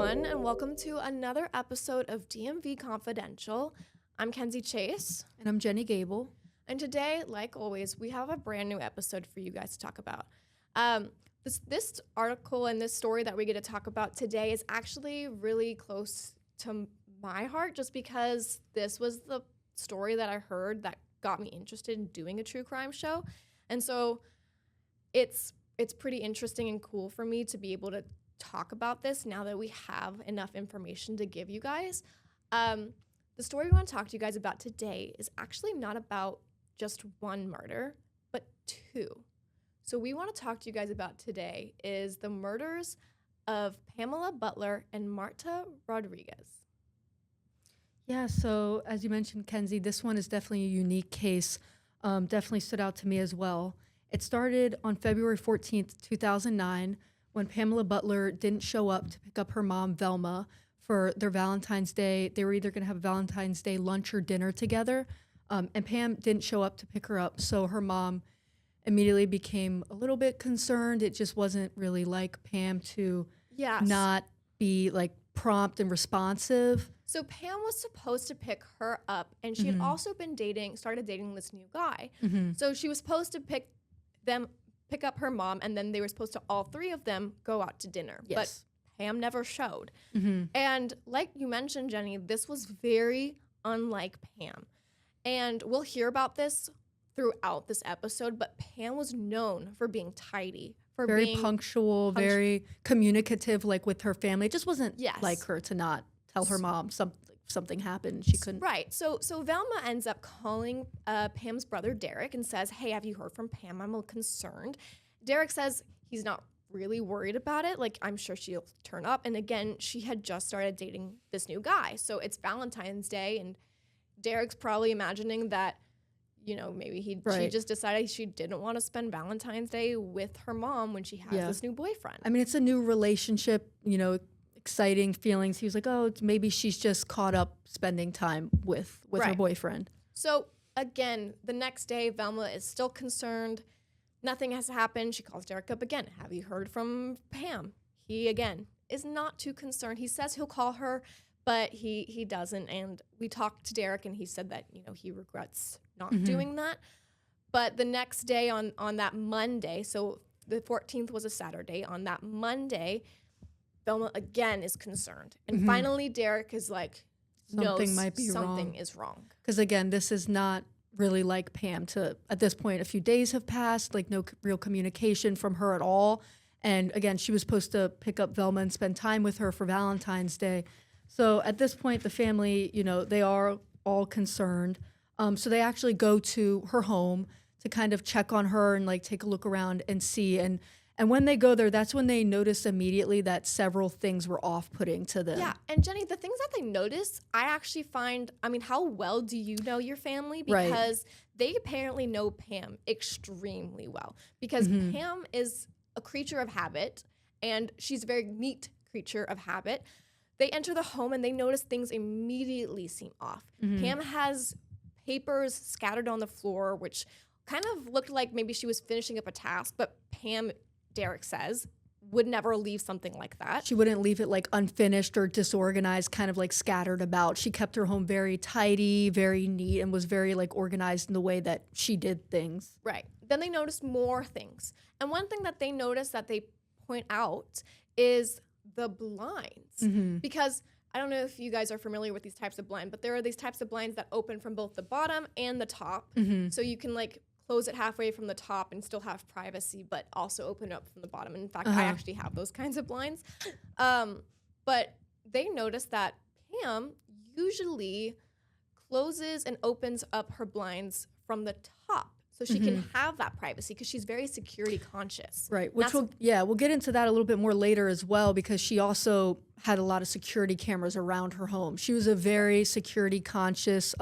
everyone, and welcome to another episode of DMV Confidential. I'm Kenzie Chase. And I'm Jenny Gable. And today, like always, we have a brand new episode for you guys to talk about. This article and this story that we get to talk about today is actually really close to my heart, just because this was the story that I heard that got me interested in doing a true crime show. And so it's pretty interesting and cool for me to be able to talk about this now that we have enough information to give you guys. The story we want to talk to you guys about today is actually not about just one murder, but two. So we want to talk to you guys about today is the murders of Pamela Butler and Marta Rodriguez. Yeah, so as you mentioned, Kenzie, this one is definitely a unique case. Definitely stood out to me as well. It started on February 14th, 2009, when Pamela Butler didn't show up to pick up her mom, Velma, for their Valentine's Day. They were either going to have Valentine's Day lunch or dinner together, and Pam didn't show up to pick her up, so her mom immediately became a little bit concerned. It just wasn't really like Pam to not be like prompt and responsive. So Pam was supposed to pick her up, and she had also been started dating this new guy. So she was supposed to pick up her mom, and then they were supposed to, all three of them, go out to dinner. Yes. But Pam never showed. And like you mentioned, Jenny, this was very unlike Pam. And we'll hear about this throughout this episode, but Pam was known for being tidy, for very being punctual, very communicative, like with her family. It just wasn't like her to not tell her mom something happened. She couldn't. Right. So Velma ends up calling Pam's brother Derrick and says, "Hey, have you heard from Pam? I'm a little concerned." Derrick says he's not really worried about it. Like, I'm sure she'll turn up. And again, she had just started dating this new guy. So it's Valentine's Day, and Derrick's probably imagining that, maybe she just decided she didn't want to spend Valentine's Day with her mom when she has this new boyfriend. I mean, it's a new relationship, exciting feelings. He was like, oh, maybe she's just caught up spending time with her boyfriend. So again, the next day, Velma is still concerned. Nothing has happened. She calls Derrick up again. Have you heard from Pam? He, again, is not too concerned. He says he'll call her, but he doesn't. And we talked to Derrick, and he said that, he regrets not doing that. But the next day on that Monday, so the 14th was a Saturday, on that Monday, Velma again is concerned. And finally, Derrick is like, something is wrong. Because again, this is not really like Pam at this point, a few days have passed, like no real communication from her at all. And again, she was supposed to pick up Velma and spend time with her for Valentine's Day. So at this point, the family, they are all concerned. So they actually go to her home to kind of check on her and like take a look around and see. And when they go there, that's when they notice immediately that several things were off-putting to them. Yeah, and Jenny, the things that they notice, I actually find, how well do you know your family? Because they apparently know Pam extremely well. Because Pam is a creature of habit, and she's a very neat creature of habit. They enter the home, and they notice things immediately seem off. Pam has papers scattered on the floor, which kind of looked like maybe she was finishing up a task, but Pam, Derrick says, would never leave something like that. She wouldn't leave it like unfinished or disorganized, kind of like scattered about. She kept her home very tidy, very neat, and was very like organized in the way that she did things. Right. Then they noticed more things. And one thing that they noticed that they point out is the blinds. Because I don't know if you guys are familiar with these types of blinds, but there are these types of blinds that open from both the bottom and the top. So you can like close it halfway from the top and still have privacy, but also open up from the bottom. And in fact, I actually have those kinds of blinds. But they noticed that Pam usually closes and opens up her blinds from the top so she can have that privacy, because she's very security conscious. Right, which we'll get into that a little bit more later as well, because she also had a lot of security cameras around her home. She was a very security conscious,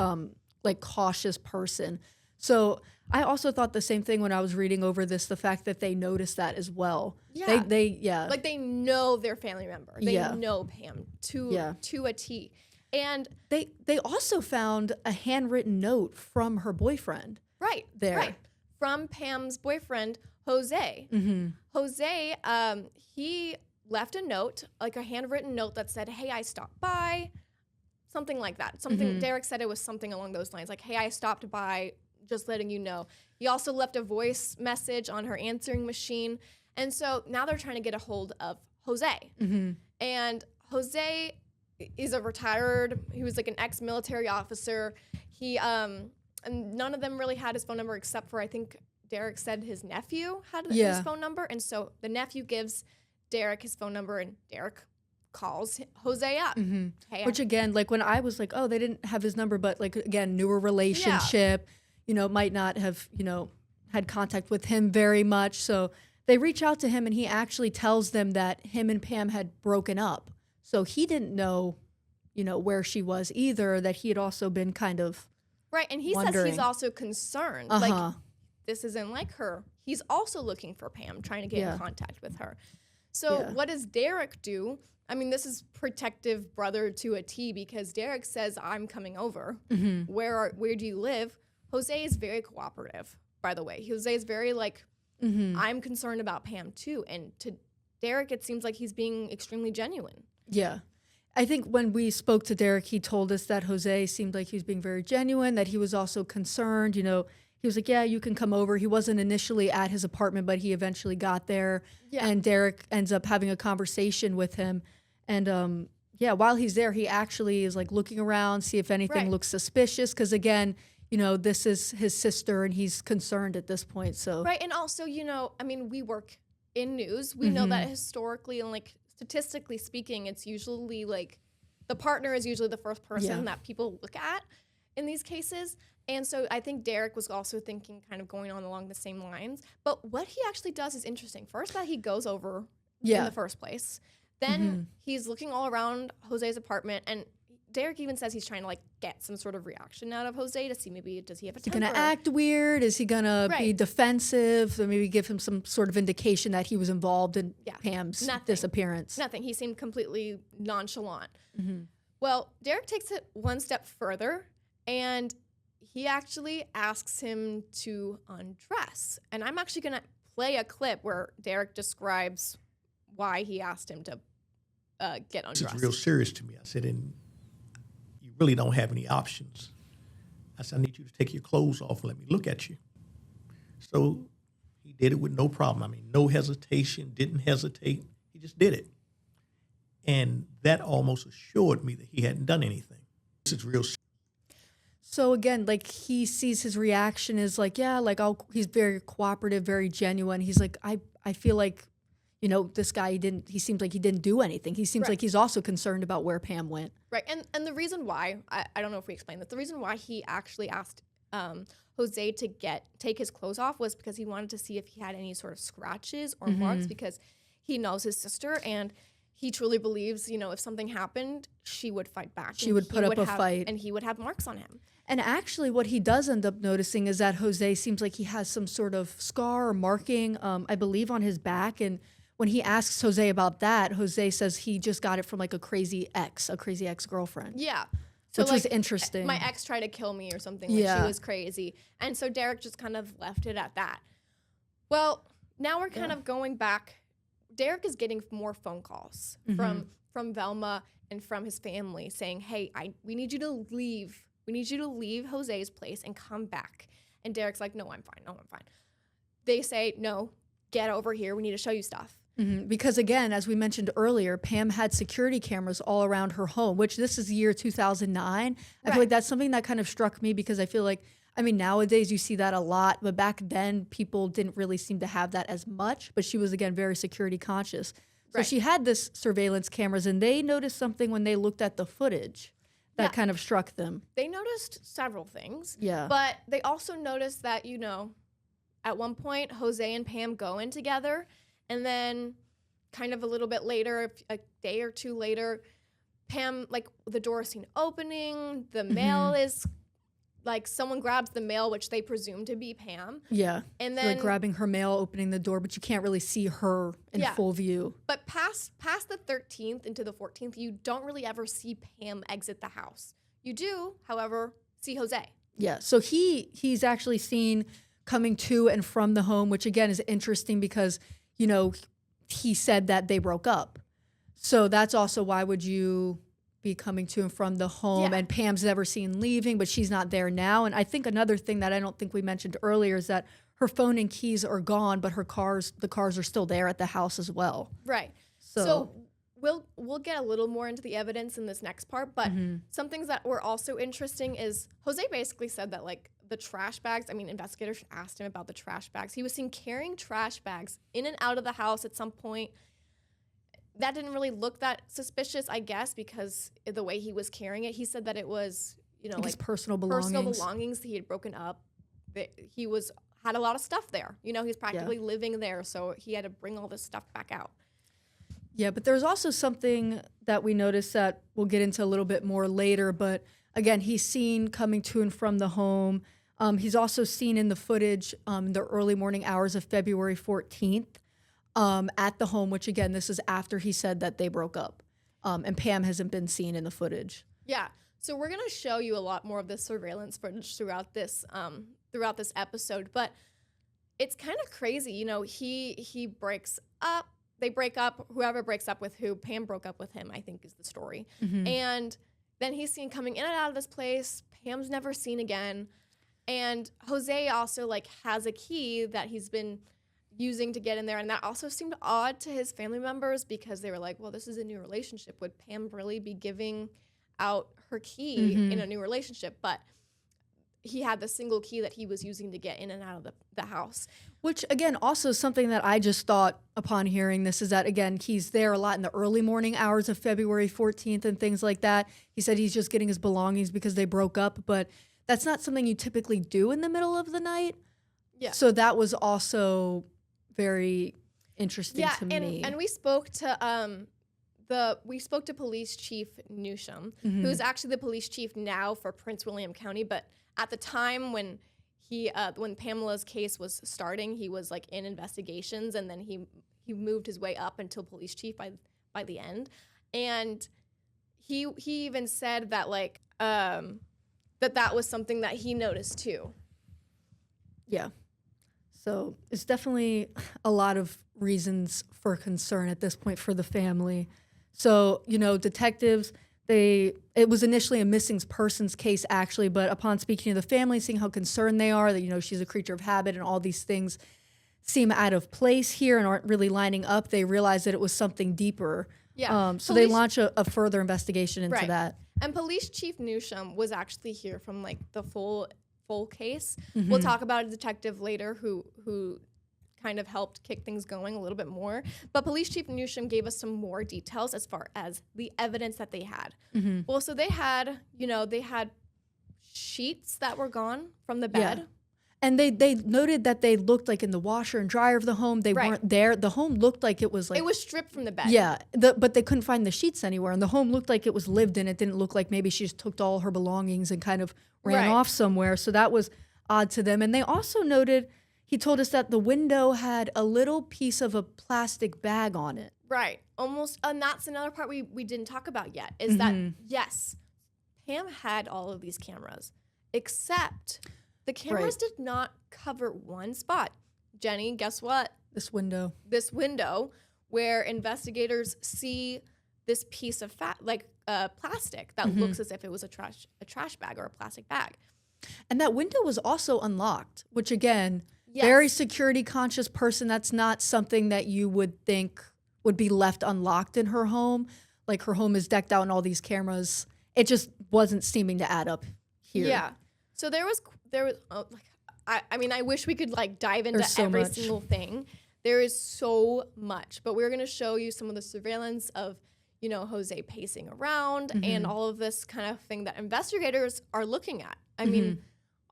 like cautious person. So I also thought the same thing when I was reading over this, the fact that they noticed that as well. Yeah. They like they know their family member. They know Pam to a T. And they also found a handwritten note from her boyfriend. Right. There. Right. From Pam's boyfriend, Jose. Jose, he left a note, like a handwritten note that said, "Hey, I stopped by," something like that. Something Derrick said it was something along those lines, like, "Hey, I stopped by, just letting you know." He also left a voice message on her answering machine. And so now they're trying to get a hold of Jose. And Jose is he was like an ex-military officer. And none of them really had his phone number except for, I think Derrick said his nephew had his phone number. And so the nephew gives Derrick his phone number, and Derrick calls Jose up. Hey, Which again, like when I was like, oh, they didn't have his number, but like again, newer relationship, might not have, had contact with him very much. So they reach out to him, and he actually tells them that him and Pam had broken up. So he didn't know, where she was either, that he had also been kind of right. And he wondering. says he's also concerned. Like, this isn't like her. He's also looking for Pam, trying to get in contact with her. So what does Derrick do? I mean, this is protective brother to a T, because Derrick says, "I'm coming over. Where do you live?" Jose is very cooperative, by the way. Jose is very like, "I'm concerned about Pam too." And to Derrick, it seems like he's being extremely genuine. Yeah. I think when we spoke to Derrick, he told us that Jose seemed like he was being very genuine, that he was also concerned. He was like, "Yeah, you can come over." He wasn't initially at his apartment, but he eventually got there. Yeah. And Derrick ends up having a conversation with him. And while he's there, he actually is like looking around, see if anything looks suspicious. Because again, this is his sister, and he's concerned at this point. So right. And also, I mean, we work in news. We know that historically and like statistically speaking, it's usually like the partner is usually the first person that people look at in these cases. And so I think Derrick was also thinking, kind of going on along the same lines. But what he actually does is interesting. First, that he goes over in the first place. Then he's looking all around Jose's apartment, and Derrick even says he's trying to like get some sort of reaction out of Jose to see maybe does he have a temper? Is he gonna act weird? Is he gonna be defensive? Or maybe give him some sort of indication that he was involved in Pam's disappearance? Nothing. He seemed completely nonchalant. Well, Derrick takes it one step further, and he actually asks him to undress. And I'm actually gonna play a clip where Derrick describes why he asked him to get undressed. This is real serious to me. I said, and you really don't have any options. I said, I need you to take your clothes off and let me look at you. So he did it with no problem. I mean, no hesitation, didn't hesitate. He just did it. And that almost assured me that he hadn't done anything. This is real serious. So again, like he sees his reaction is like, he's very cooperative, very genuine. He's like, I feel like, this guy he seems like he didn't do anything. He seems like he's also concerned about where Pam went. Right. And the reason why, I don't know if we explained this, the reason why he actually asked Jose to take his clothes off was because he wanted to see if he had any sort of scratches or marks, because he knows his sister, and he truly believes, if something happened, she would fight back. She would put up a fight. And he would have marks on him. And actually what he does end up noticing is that Jose seems like he has some sort of scar or marking, I believe, on his back. And when he asks Jose about that, Jose says he just got it from like a crazy ex-girlfriend. Yeah. Which was interesting. My ex tried to kill me or something. Like she was crazy. And so Derrick just kind of left it at that. Well, now we're kind of going back. Derrick is getting more phone calls from Velma and from his family saying, "Hey, we need you to leave. We need you to leave Jose's place and come back." And Derrick's like, "No, I'm fine. No, I'm fine." They say, "No, get over here. We need to show you stuff." Because again, as we mentioned earlier, Pam had security cameras all around her home, which this is the year 2009. I feel like that's something that kind of struck me, because I feel like, nowadays you see that a lot, but back then people didn't really seem to have that as much. But she was, again, very security conscious. So she had this surveillance cameras, and they noticed something when they looked at the footage that kind of struck them. They noticed several things. Yeah. But they also noticed that, at one point, Jose and Pam go in together, and then kind of a little bit later, a day or two later, Pam, like, the door is seen opening, the mail is, like, someone grabs the mail, which they presume to be Pam. Yeah. And so then like grabbing her mail, opening the door, but you can't really see her in full view. But past the 13th into the 14th, you don't really ever see Pam exit the house. You do, however, see Jose. Yeah. So he's actually seen coming to and from the home, which again is interesting because, he said that they broke up. So that's also why would you be coming to and from the home, Yeah. and Pam's never seen leaving, but she's not there now. And I think another thing that I don't think we mentioned earlier is that her phone and keys are gone, but the cars are still there at the house as well. Right. So, So we'll get a little more into the evidence in this next part, but some things that were also interesting is Jose basically said that like the trash bags, I mean, investigators asked him about the trash bags. He was seen carrying trash bags in and out of the house at some point. That didn't really look that suspicious, I guess, because the way he was carrying it. He said that it was, you know, like his like personal belongings. he had broken up. That he had a lot of stuff there. You know, he's practically living there, so he had to bring all this stuff back out. Yeah, but there's also something that we noticed that we'll get into a little bit more later. But again, he's seen coming to and from the home. He's also seen in the footage the early morning hours of February 14th at the home, which again, this is after he said that they broke up. And Pam hasn't been seen in the footage. Yeah. So we're gonna show you a lot more of this surveillance footage throughout this episode, but it's kind of crazy. You know, he breaks up. They break up. Whoever breaks up with who, Pam broke up with him, I think is the story. And then he's seen coming in and out of this place. Pam's never seen again. And Jose also like has a key that he's been using to get in there. And that also seemed odd to his family members because they were like, well, this is a new relationship. Would Pam really be giving out her key in a new relationship? But he had the single key that he was using to get in and out of the house. Which, again, also something that I just thought upon hearing this is that, again, he's there a lot in the early morning hours of February 14th and things like that. He said he's just getting his belongings because they broke up, but that's not something you typically do in the middle of the night. Yeah. So that was also very interesting to me. And we spoke to Police Chief Newsham, who's actually the police chief now for Prince William County, but at the time when when Pamela's case was starting, he was like in investigations, and then he moved his way up until police chief by the end. And he even said that like that was something that he noticed too. Yeah. So it's definitely a lot of reasons for concern at this point for the family. So, you know, detectives, it was initially a missing persons case actually, but upon speaking to the family, seeing how concerned they are that, you know, she's a creature of habit and all these things seem out of place here and aren't really lining up, they realized that it was something deeper. Yeah. So they launch a further investigation into that. And Police Chief Newsham was actually here from like the full case. We'll talk about a detective later who kind of helped kick things going a little bit more. But Police Chief Newsham gave us some more details as far as the evidence that they had. Well, so they had sheets that were gone from the bed. Yeah. And they noted that they looked like in the washer and dryer of the home. They weren't there. The home looked like it was like... It was stripped from the bed. Yeah, but they couldn't find the sheets anywhere. And the home looked like it was lived in. It didn't look like maybe she just took all her belongings and kind of ran off somewhere. So that was odd to them. And they also noted, he told us that the window had a little piece of a plastic bag on it. Right. Almost. And that's another part we didn't talk about yet is that, yes, Pam had all of these cameras, except... the cameras did not cover one spot. Jenny, guess what? This window where investigators see this piece of plastic that looks as if it was a trash bag or a plastic bag. And that window was also unlocked, which again, very security conscious person. That's not something that you would think would be left unlocked in her home. Like her home is decked out in all these cameras. It just wasn't seeming to add up here. Yeah. So there was I mean, I wish we could like dive into every single thing. There is so much, but we're going to show you some of the surveillance of, you know, Jose pacing around and all of this kind of thing that investigators are looking at. I mean,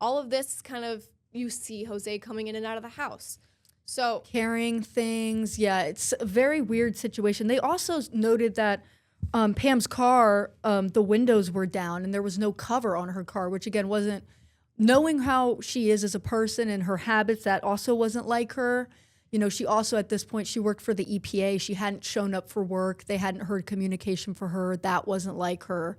all of this kind of, you see Jose coming in and out of the house. So carrying things. Yeah, it's a very weird situation. They also noted that Pam's car, the windows were down and there was no cover on her car, which again wasn't, knowing how she is as a person and her habits, that also wasn't like her. You know, she also at this point, she worked for the EPA. She hadn't shown up for work. They hadn't heard communication for her. That wasn't like her.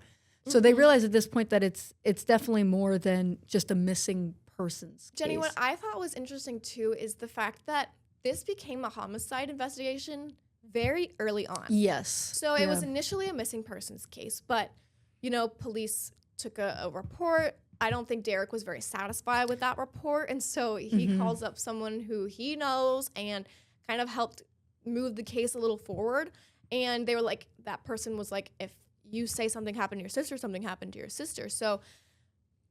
So they realized at this point that it's definitely more than just a missing person's Jenny, case. what I thought was interesting too is the fact that this became a homicide investigation very early on. Yes. So it was initially a missing persons case, but, police took a report. I don't think Derrick was very satisfied with that report. And so he calls up someone who he knows and kind of helped move the case a little forward. And they were like, that person was like, if you say something happened to your sister, something happened to your sister. So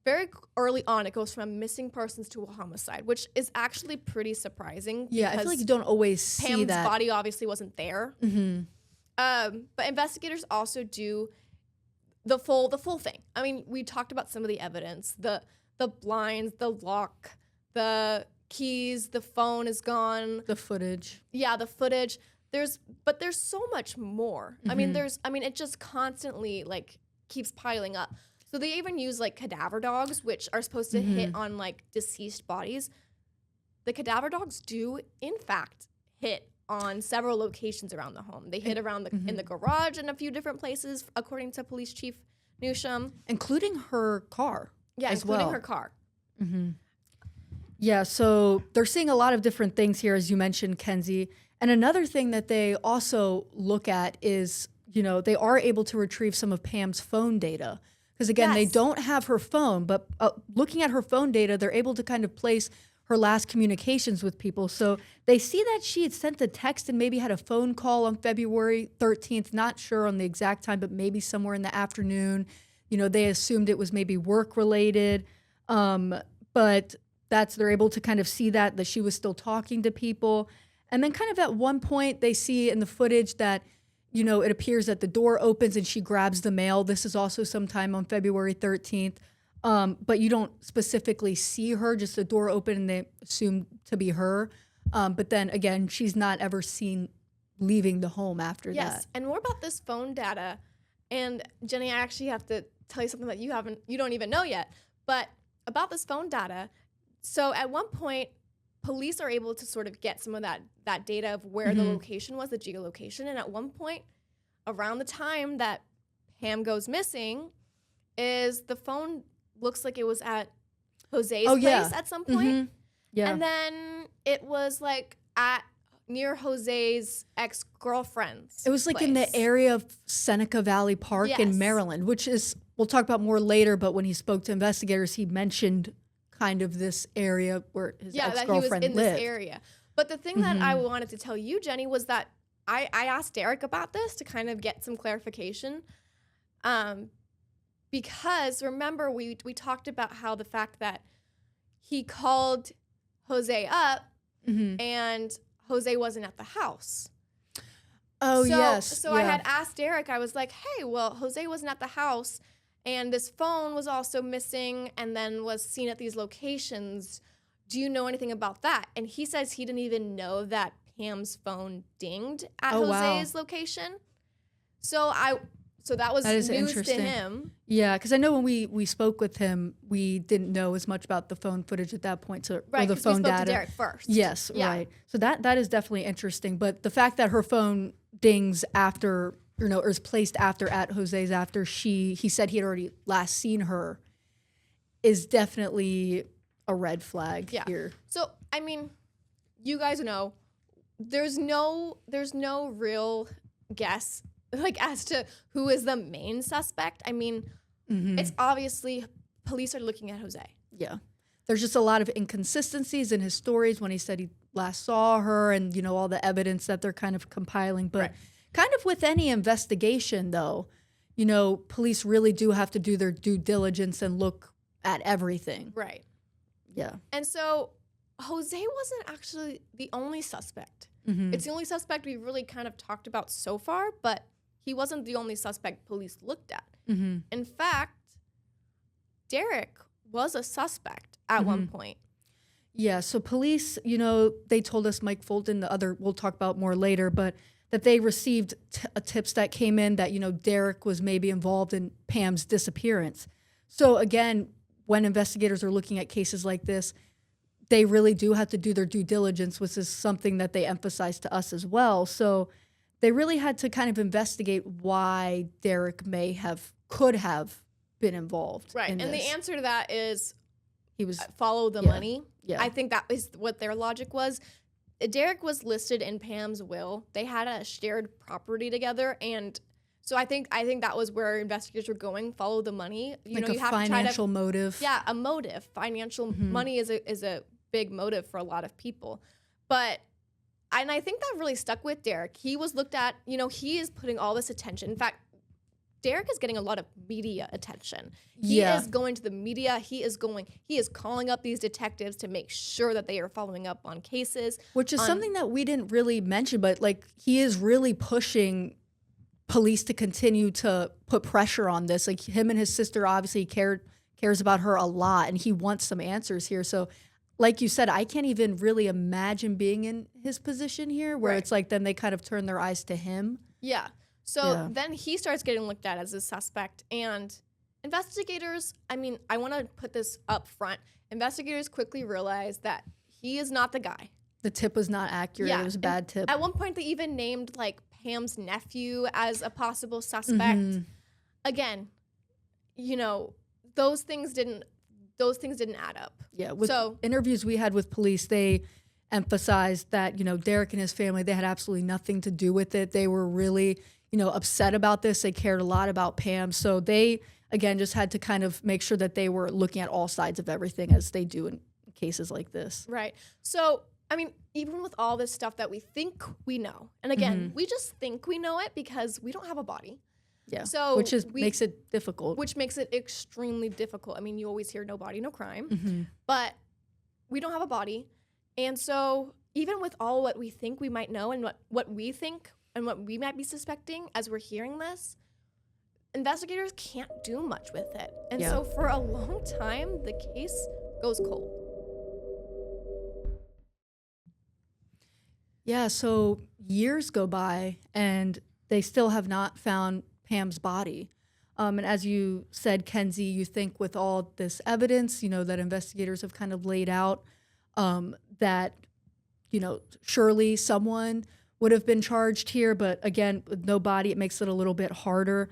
very early on, it goes from missing persons to a homicide, which is actually pretty surprising. Yeah, I feel like you don't always see Pam's that. body obviously wasn't there. But investigators also do the full thing. I mean, we talked about some of the evidence, the blinds, the lock, the keys, the phone is gone. The footage. Yeah, the footage. There's so much more. I mean, it just constantly like keeps piling up. So they even use like cadaver dogs, which are supposed to hit on like deceased bodies. The cadaver dogs do, in fact, hit on several locations around the home. They hit around in the garage and a few different places, according to Police Chief Newsham. Including her car. Yeah, as including well. her car. Yeah, so they're seeing a lot of different things here, as you mentioned, Kenzie. And another thing that they also look at is, they are able to retrieve some of Pam's phone data. Because again, they don't have her phone, but looking at her phone data, they're able to kind of place her last communications with people. So they see that she had sent the text and maybe had a phone call on February 13th, not sure on the exact time, but maybe somewhere in the afternoon. They assumed it was maybe work related. But they're able to kind of see that she was still talking to people. And then kind of at one point they see in the footage that, it appears that the door opens and she grabs the mail. This is also sometime on February 13th. But you don't specifically see her, just the door open and they assume to be her. But then again, she's not ever seen leaving the home after that. Yes, and more about this phone data. And Jenny, I actually have to tell you something that you don't even know yet. But about this phone data, so at one point, police are able to sort of get some of that data of where the location was, the geolocation. And at one point, around the time that Pam goes missing, is the phone looks like it was at Jose's place at some point. Yeah. And then it was like near Jose's ex-girlfriend's It was like in place. the area of Seneca Valley Park in Maryland, which is, we'll talk about more later, but when he spoke to investigators, he mentioned kind of this area where his ex-girlfriend that he was in lived. this area. But the thing that I wanted to tell you, Jenny, was that I asked Derrick about this to kind of get some clarification. Because remember, we talked about how the fact that he called Jose up and Jose wasn't at the house. Oh, yes. So I had asked Derrick, I was like, hey, well, Jose wasn't at the house and this phone was also missing and then was seen at these locations. Do you know anything about that? And he says he didn't even know that Pam's phone dinged at Jose's location. So that was news to him. Yeah, because I know when we spoke with him, we didn't know as much about the phone footage at that point. So Right, or the phone we spoke data. to Derrick first. Yes, right. So that is definitely interesting. But the fact that her phone dings after, or is placed after at Jose's after he said he had already last seen her, is definitely a red flag here. So I mean, you guys know, there's no real guess like as to who is the main suspect. I mean, it's obviously police are looking at Jose. Yeah. There's just a lot of inconsistencies in his stories when he said he last saw her and, all the evidence that they're kind of compiling. But kind of with any investigation, though, police really do have to do their due diligence and look at everything. Right. Yeah. And so Jose wasn't actually the only suspect. It's the only suspect we've really kind of talked about so far, but he wasn't the only suspect police looked at. In fact, Derrick was a suspect at one point. Yeah, so police, they told us, Mike Fulton, we'll talk about more later, but that they received tips that came in that, Derrick was maybe involved in Pam's disappearance. So again, when investigators are looking at cases like this, they really do have to do their due diligence, which is something that they emphasize to us as well. So they really had to kind of investigate why Derrick could have been involved. Right. In And this. the answer to that is He was follow the money. Yeah. I think that is what their logic was. Derrick was listed in Pam's will. They had a shared property together, and so I think that was where investigators were going. Follow the money. You Like know, a you have to try to financial motive. Yeah, a motive. Financial money is a big motive for a lot of people. And I think that really stuck with Derrick. He was looked at, you know, he is putting all this attention. In fact, Derrick is getting a lot of media attention. He is going to the media. He is calling up these detectives to make sure that they are following up on cases. Which is something that we didn't really mention, but like he is really pushing police to continue to put pressure on this. Like him and his sister obviously cares about her a lot, and he wants some answers here. So like you said, I can't even really imagine being in his position here where it's like then they kind of turn their eyes to him. Yeah. So then he starts getting looked at as a suspect, and investigators, I mean, I want to put this up front. Investigators quickly realized that he is not the guy. The tip was not accurate. Yeah. It was a bad tip. At one point, they even named like Pam's nephew as a possible suspect. Again, you know, those things didn't add up. Yeah. With interviews we had with police, they emphasized that, you know, Derrick and his family, they had absolutely nothing to do with it. They were really, you know, upset about this. They cared a lot about Pam. So they, again, just had to kind of make sure that they were looking at all sides of everything as they do in cases like this. Right. So, I mean, even with all this stuff that we think we know, and again, we just think we know it because we don't have a body. Yeah. So which makes it difficult. Which makes it extremely difficult. I mean, you always hear no body, no crime, but we don't have a body. And so even with all what we think we might know and what we think and what we might be suspecting as we're hearing this, investigators can't do much with it. And so for a long time, the case goes cold. Yeah, so years go by and they still have not found Pam's body. And as you said, Kenzie, you think with all this evidence, you know, that investigators have kind of laid out, that, you know, surely someone would have been charged here. But again, with no body, it makes it a little bit harder.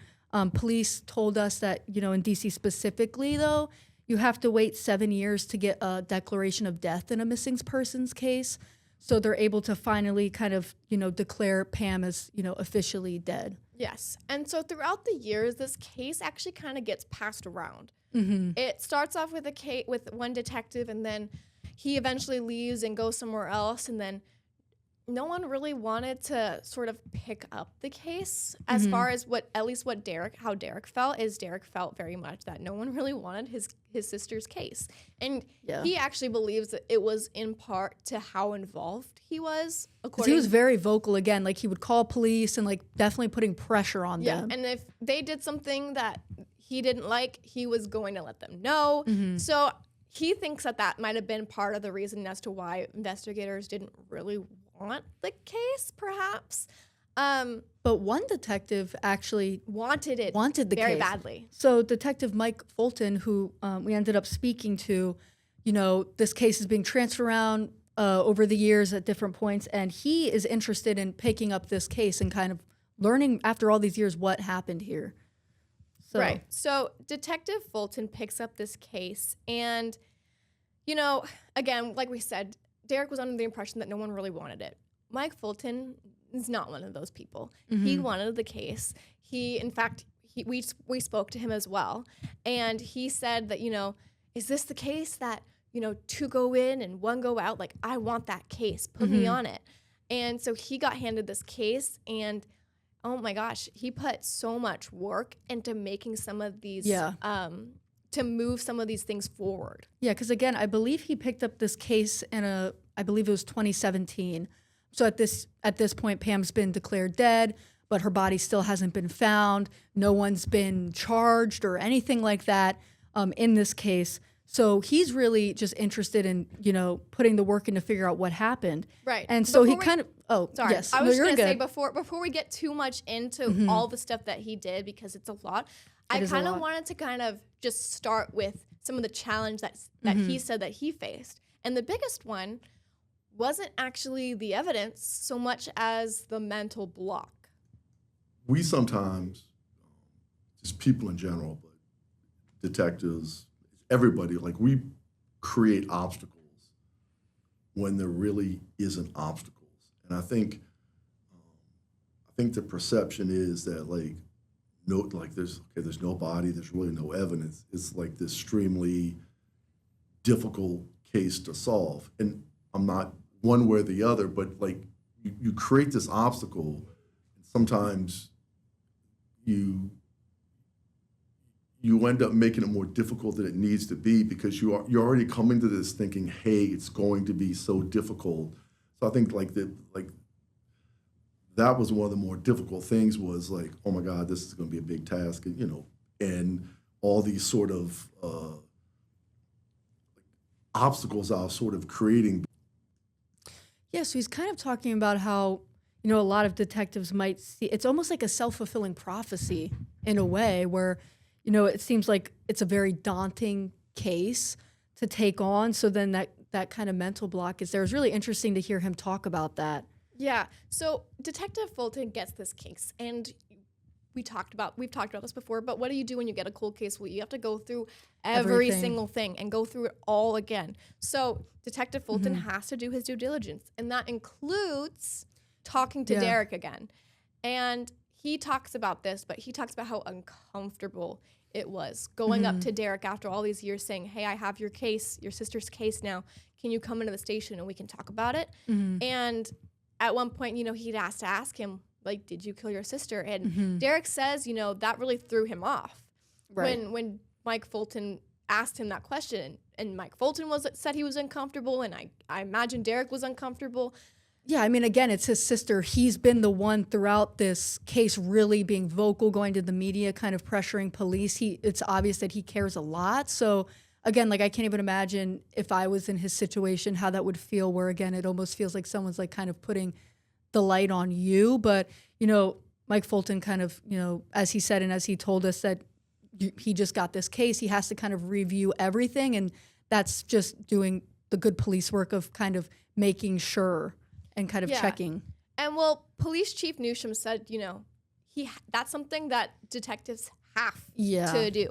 Police told us that, you know, in DC specifically, though, you have to wait 7 years to get a declaration of death in a missing persons case. So they're able to finally kind of, you know, declare Pam as, you know, officially dead. Yes. And so throughout the years, this case actually kind of gets passed around. It starts off with with one detective, and then he eventually leaves and goes somewhere else. And then no one really wanted to sort of pick up the case as far as how Derrick felt is Derrick felt very much that no one really wanted his sister's case. And he actually believes that it was in part to how involved he was. Because he was very vocal again, like he would call police and like definitely putting pressure on them. And if they did something that he didn't like, he was going to let them know. So he thinks that might have been part of the reason as to why investigators didn't really want the case, perhaps. But one detective actually wanted the very case badly. So Detective Mike Fulton, who we ended up speaking to, you know, this case is being transferred around over the years at different points, and he is interested in picking up this case and kind of learning after all these years what happened here. Right. So Detective Fulton picks up this case, and, you know, again, like we said, Derrick was under the impression that no one really wanted it. Mike Fulton is not one of those people. He wanted the case. In fact, we spoke to him as well, and he said that, you know, is this the case that, you know, 2 go in and 1 go out? Like, I want that case. Put me on it. And so he got handed this case, and oh my gosh, he put so much work into making some of these, to move some of these things forward. Yeah, because again, I believe he picked up this case I believe it was 2017. So at this point, Pam's been declared dead, but her body still hasn't been found. No one's been charged or anything like that in this case. So he's really just interested in, you know, putting the work in to figure out what happened. Right. And so Before sorry. yes. I was going to say before we get too much into all the stuff that he did, because it's a lot, I kind of wanted to kind of just start with some of the challenge that he said that he faced. And the biggest one wasn't actually the evidence so much as the mental block. We sometimes, just people in general, but detectives, everybody, like we create obstacles when there really isn't obstacles. And I think the perception is that there's no body, there's really no evidence. It's like this extremely difficult case to solve. And I'm not one way or the other, but like you create this obstacle, and sometimes you end up making it more difficult than it needs to be because you're already coming to this thinking, hey, it's going to be so difficult. So I think that was one of the more difficult things was like, oh my God, this is going to be a big task, and all these sort of obstacles I was sort of creating. Yeah, so he's kind of talking about how, a lot of detectives might see, it's almost like a self-fulfilling prophecy in a way where, it seems like it's a very daunting case to take on. So then that kind of mental block is there. It's really interesting to hear him talk about that. Yeah. So Detective Fulton gets this case, and we've talked about this before, but what do you do when you get a cold case? Well, you have to go through every single thing and go through it all again. So Detective Fulton has to do his due diligence, and that includes talking to Derrick again. And he talks about this, but he talks about how uncomfortable it was going up to Derrick after all these years saying, hey, I have your case, your sister's case now. Can you come into the station and we can talk about it? And at one point, he'd ask him, like, did you kill your sister? And Derrick says, that really threw him off. Right. When Mike Fulton asked him that question, and Mike Fulton said he was uncomfortable, and I imagine Derrick was uncomfortable. Yeah, I mean, again, it's his sister. He's been the one throughout this case really being vocal, going to the media, kind of pressuring police. It's obvious that he cares a lot. So, again, I can't even imagine if I was in his situation, how that would feel, where, again, it almost feels like someone's, kind of putting the light on you. But, Mike Fulton kind of, as he said and as he told us that he just got this case, he has to kind of review everything. And that's just doing the good police work of kind of making sure and kind of checking. And Police Chief Newsham said, that's something that detectives have to do.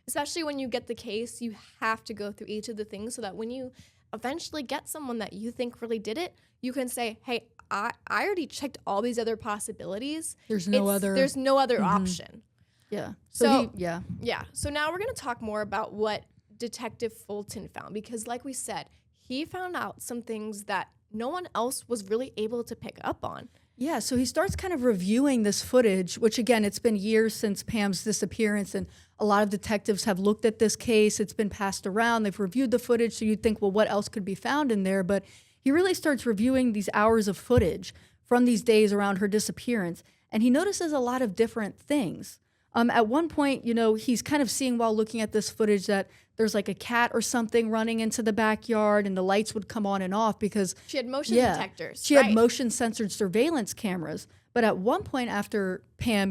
Especially when you get the case, you have to go through each of the things so that when you eventually get someone that you think really did it, you can say, hey, I already checked all these other possibilities. There's no other option. Yeah. So now we're going to talk more about what Detective Fulton found, because like we said, he found out some things that no one else was really able to pick up on. Yeah, so he starts kind of reviewing this footage, which, again, it's been years since Pam's disappearance, and a lot of detectives have looked at this case. It's been passed around. They've reviewed the footage, so you'd think, well, what else could be found in there? But he really starts reviewing these hours of footage from these days around her disappearance, and he notices a lot of different things. At one point, he's kind of seeing while looking at this footage that there's like a cat or something running into the backyard, and the lights would come on and off because she had motion detectors. She had motion censored surveillance cameras. But at one point after Pam,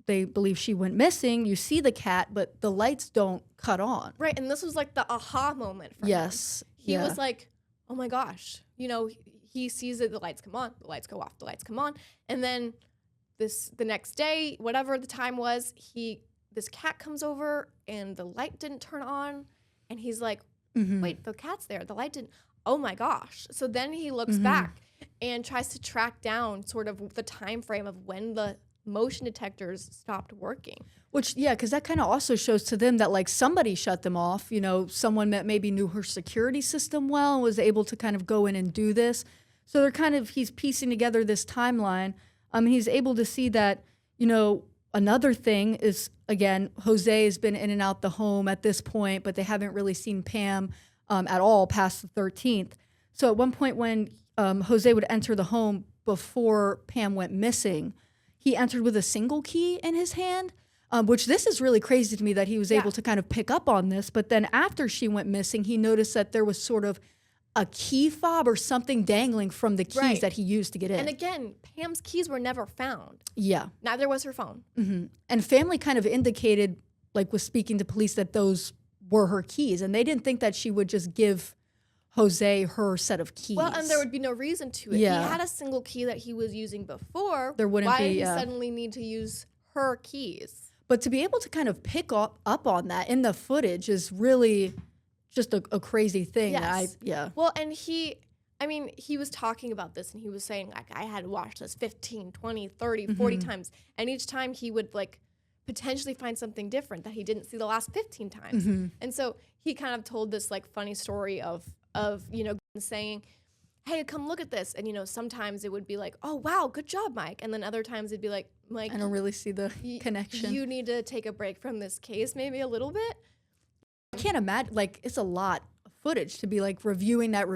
they believe she went missing, you see the cat, but the lights don't cut on. Right, and this was like the aha moment for him. He was like, oh my gosh. He sees that the lights come on, the lights go off, the lights come on, and then the next day, whatever the time was, this cat comes over and the light didn't turn on, and he's like, wait, the cat's there, the light didn't, oh my gosh. So then he looks back and tries to track down sort of the time frame of when the motion detectors stopped working. Which, because that kind of also shows to them that somebody shut them off, someone that maybe knew her security system well and was able to kind of go in and do this. So he's piecing together this timeline. He's able to see that, another thing is, again, Jose has been in and out the home at this point, but they haven't really seen Pam at all past the 13th. So at one point when Jose would enter the home before Pam went missing, he entered with a single key in his hand, which this is really crazy to me that he was able to kind of pick up on this. But then after she went missing, he noticed that there was sort of a key fob or something dangling from the keys that he used to get in. And again, Pam's keys were never found. Yeah. Neither was her phone. And family kind of indicated, was speaking to police, that those were her keys. And they didn't think that she would just give Jose her set of keys. Well, and there would be no reason to. If he had a single key that he was using before, there wouldn't why be, did he suddenly need to use her keys? But to be able to kind of pick up on that in the footage is really just a crazy thing. Yes. Well, and I mean, he was talking about this and he was saying, like, I had watched this 15, 20, 30, 40 times. And each time he would, like, potentially find something different that he didn't see the last 15 times. And so he kind of told this, like, funny story of you know, saying, hey, come look at this. And, you know, sometimes it would be like, oh, wow, good job, Mike. And then other times it'd be like, Mike, I don't really see the connection. You need to take a break from this case maybe a little bit. I can't imagine, like, it's a lot of footage to be like reviewing that.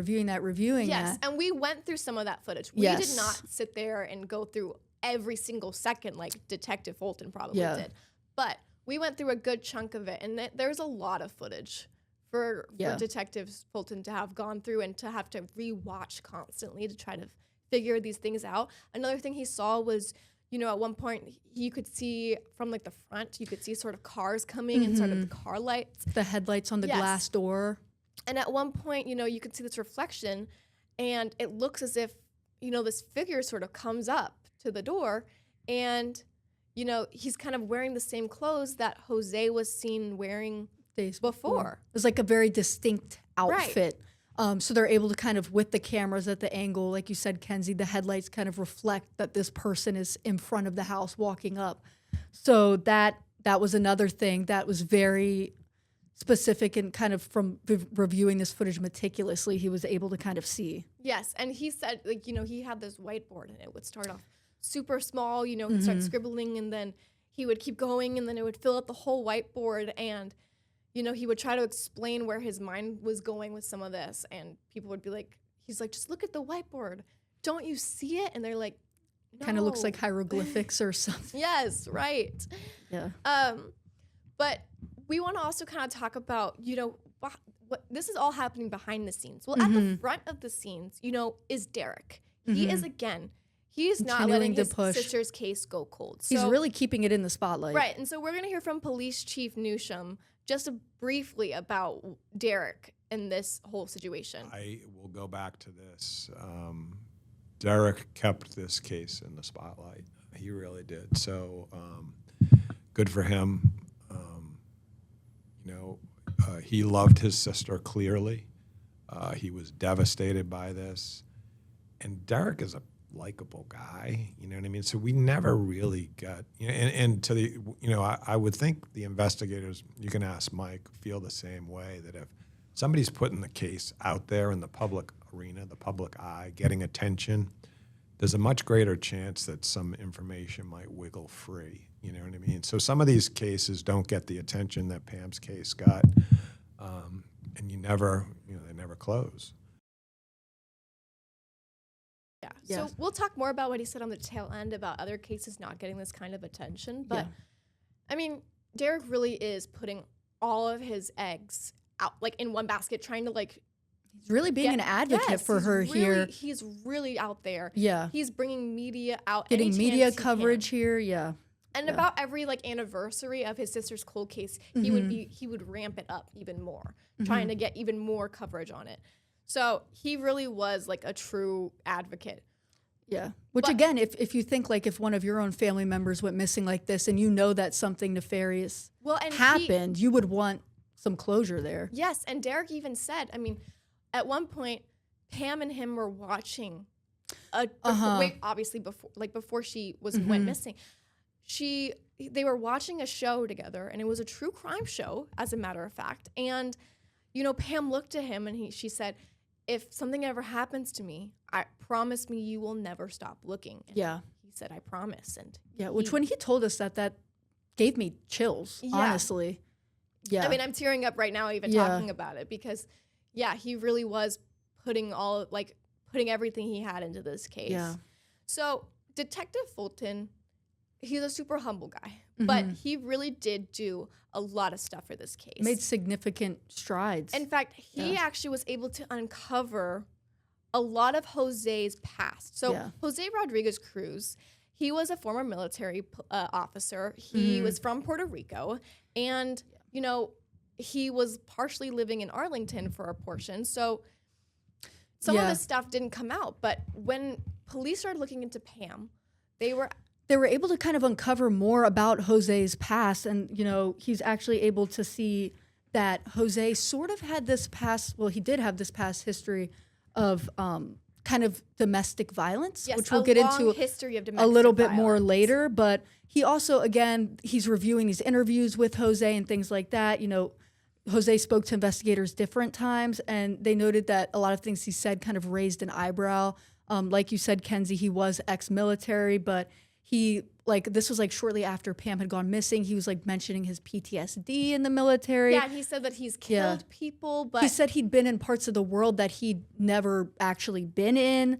Yes, and we went through some of that footage. We did not sit there and go through every single second like Detective Fulton probably did. But we went through a good chunk of it, and there's a lot of footage for Detective Fulton to have gone through and to have to rewatch constantly to try to figure these things out. Another thing he saw was, you know, at one point you could see from like the front, you could see sort of cars coming and sort of the car lights. The headlights on the glass door. And at one point, you know, you could see this reflection and it looks as if, you know, this figure sort of comes up to the door and, you know, he's kind of wearing the same clothes that Jose was seen wearing days before. It was like a very distinct outfit. So they're able to kind of, with the cameras at the angle, like you said, Kenzie, the headlights kind of reflect that this person is in front of the house walking up. So that was another thing that was very specific, and kind of from reviewing this footage meticulously, he was able to kind of see. Yes, and he said, like, you know, he had this whiteboard and it would start off super small, you know, he'd start scribbling and then he would keep going and then it would fill up the whole whiteboard, and you know, he would try to explain where his mind was going with some of this, and people would be like, he's like, just look at the whiteboard. Don't you see it? And they're like, no. Kind of looks like hieroglyphics or something. Yes, right. Yeah. But we want to also kind of talk about, you know, what this is all happening behind the scenes. Well, at the front of the scenes, you know, is Derrick. He is, again, he's not letting his sister's case go cold. So, he's really keeping it in the spotlight. Right. And so we're going to hear from Police Chief Newsham just briefly about Derrick and this whole situation. I will go back to this. Derrick kept this case in the spotlight. He really did. So good for him. You know, he loved his sister clearly. He was devastated by this. And Derrick is a likable guy, you know what I mean? So we never really got, you know, and to the, you know, I would think the investigators, you can ask Mike, feel the same way, that if somebody's putting the case out there in the public arena, the public eye, getting attention, there's a much greater chance that some information might wiggle free, you know what I mean? So some of these cases don't get the attention that Pam's case got, and you never, you know, they never close. Yeah. So we'll talk more about what he said on the tail end about other cases not getting this kind of attention. But I mean, Derrick really is putting all of his eggs out, like in one basket, trying to like. He's really being an advocate for her here. He's really out there. Yeah. He's bringing media out. Getting media coverage here. Yeah. And about every like anniversary of his sister's cold case, he would ramp it up even more, trying to get even more coverage on it. So he really was like a true advocate. Yeah. Which again, if you think like if one of your own family members went missing like this and you know that something nefarious happened, you would want some closure there. Yes. And Derrick even said, I mean, at one point, Pam and him were watching obviously before she went missing. They were watching a show together, and it was a true crime show, as a matter of fact. And, you know, Pam looked at him and she said, if something ever happens to me, promise me you will never stop looking. And he said, I promise. And which when he told us that gave me chills, honestly. Yeah. I mean, I'm tearing up right now even talking about it because, he really was putting everything he had into this case. Yeah. So Detective Fulton, he's a super humble guy, but he really did do a lot of stuff for this case. Made significant strides. In fact, he actually was able to uncover a lot of Jose's past. So Jose Rodriguez Cruz, he was a former military officer. He was from Puerto Rico, and you know, he was partially living in Arlington for a portion. So some of this stuff didn't come out. But when police started looking into Pam, they were able to kind of uncover more about Jose's past. And, you know, he's actually able to see that Jose sort of had this past, well, he did have this past history of kind of domestic violence, Yes, which we'll a get long into history of a domestic little bit more violence. later. But he also, again, he's reviewing these interviews with Jose and things like that. You know, Jose spoke to investigators different times, and they noted that a lot of things he said kind of raised an eyebrow. Like you said, Kenzie, he was ex-military, but this was like shortly after Pam had gone missing. He was like mentioning his PTSD in the military. Yeah, and he said that he's killed people, but He said he'd been in parts of the world that he'd never actually been in.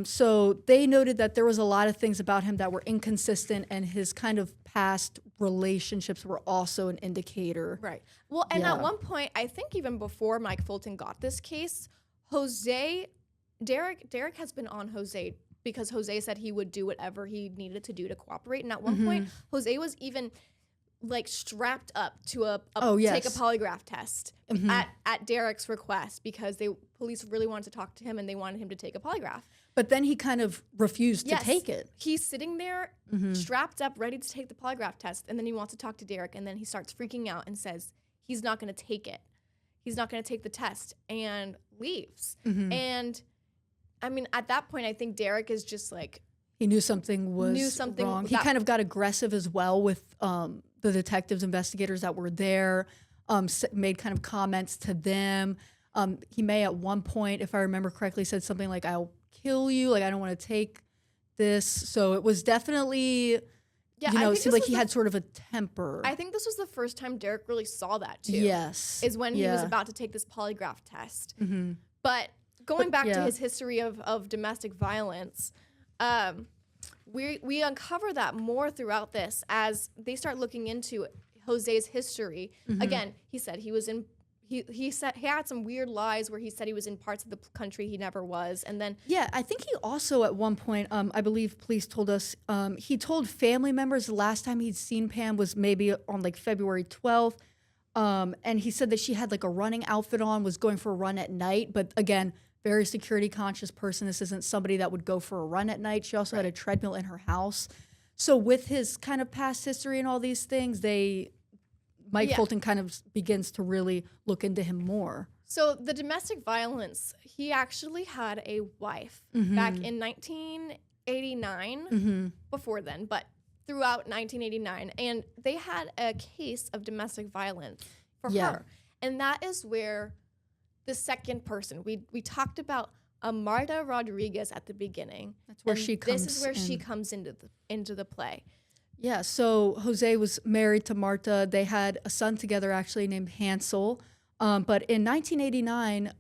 So they noted that there was a lot of things about him that were inconsistent, and his kind of past relationships were also an indicator. right. Well, and Yeah. at one point, I think even before Mike Fulton got this case, Derrick has been on Jose because Jose said he would do whatever he needed to do to cooperate. And at one point, Jose was even like strapped up to take a polygraph test at Derrick's request because police really wanted to talk to him and they wanted him to take a polygraph. But then he kind of refused to take it. He's sitting there strapped up, ready to take the polygraph test, and then he wants to talk to Derrick, and then he starts freaking out and says he's not going to take it. He's not going to take the test and leaves. And I mean, at that point, I think Derrick is just like, He knew something was wrong. He kind of got aggressive as well with the detectives, investigators that were there, made kind of comments to them. He may at one point, if I remember correctly, said something like, "I'll kill you, like I don't want to take this." So it was definitely, yeah, it I think seemed like he had sort of a temper. I think this was the first time Derrick really saw that too. Yes. Is when he was about to take this polygraph test. But going back to his history of domestic violence, we uncover that more throughout this as they start looking into Jose's history. Again, he said he was in. He said he had some weird lies where he said he was in parts of the country he never was, and then I think he also at one point, I believe police told us, he told family members the last time he'd seen Pam was maybe on like February 12th, and he said that she had like a running outfit on, was going for a run at night, but again, very security conscious person. This isn't somebody that would go for a run at night. She also had a treadmill in her house. So with his kind of past history and all these things, Mike Fulton kind of begins to really look into him more. So the domestic violence, he actually had a wife back in 1989, before then, but throughout 1989. And they had a case of domestic violence for her. And that is where the second person, we talked about Marta Rodriguez at the beginning. That's where she comes This is where she comes into the play. Yeah, so Jose was married to Marta. They had a son together, actually, named Hansel. But in 1989,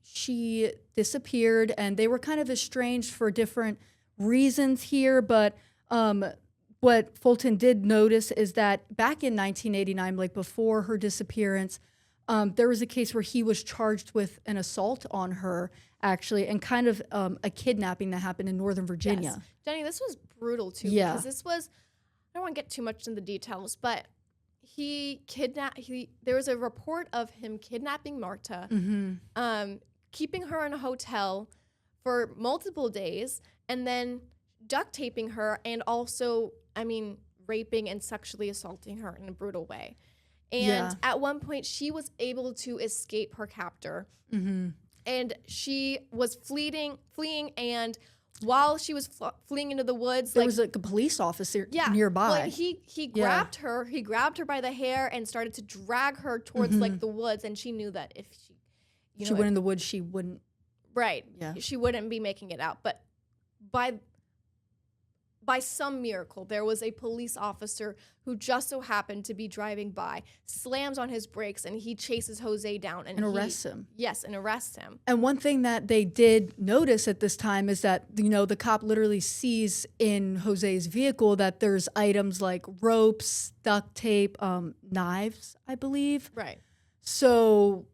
she disappeared, and they were kind of estranged for different reasons here. But what Fulton did notice is that back in 1989, like before her disappearance, there was a case where he was charged with an assault on her, actually, and kind of a kidnapping that happened in Northern Virginia. Yes. Jenny, this was brutal, too, Yeah. because this was... I don't want to get too much into the details, but there was a report of him kidnapping Marta, keeping her in a hotel for multiple days, and then duct taping her, and also, raping and sexually assaulting her in a brutal way. And at one point, she was able to escape her captor, and she was fleeing, and while she was fleeing into the woods, there was like a police officer nearby. Well, he grabbed her. He grabbed her by the hair and started to drag her towards like the woods. And she knew that if she went in the woods, she wouldn't. Right. Yeah. She wouldn't be making it out. But by some miracle, there was a police officer who just so happened to be driving by, slams on his brakes, and he chases Jose down and arrests him. Yes, and arrests him. And one thing that they did notice at this time is that, the cop literally sees in Jose's vehicle that there's items like ropes, duct tape, knives, I believe. Right. So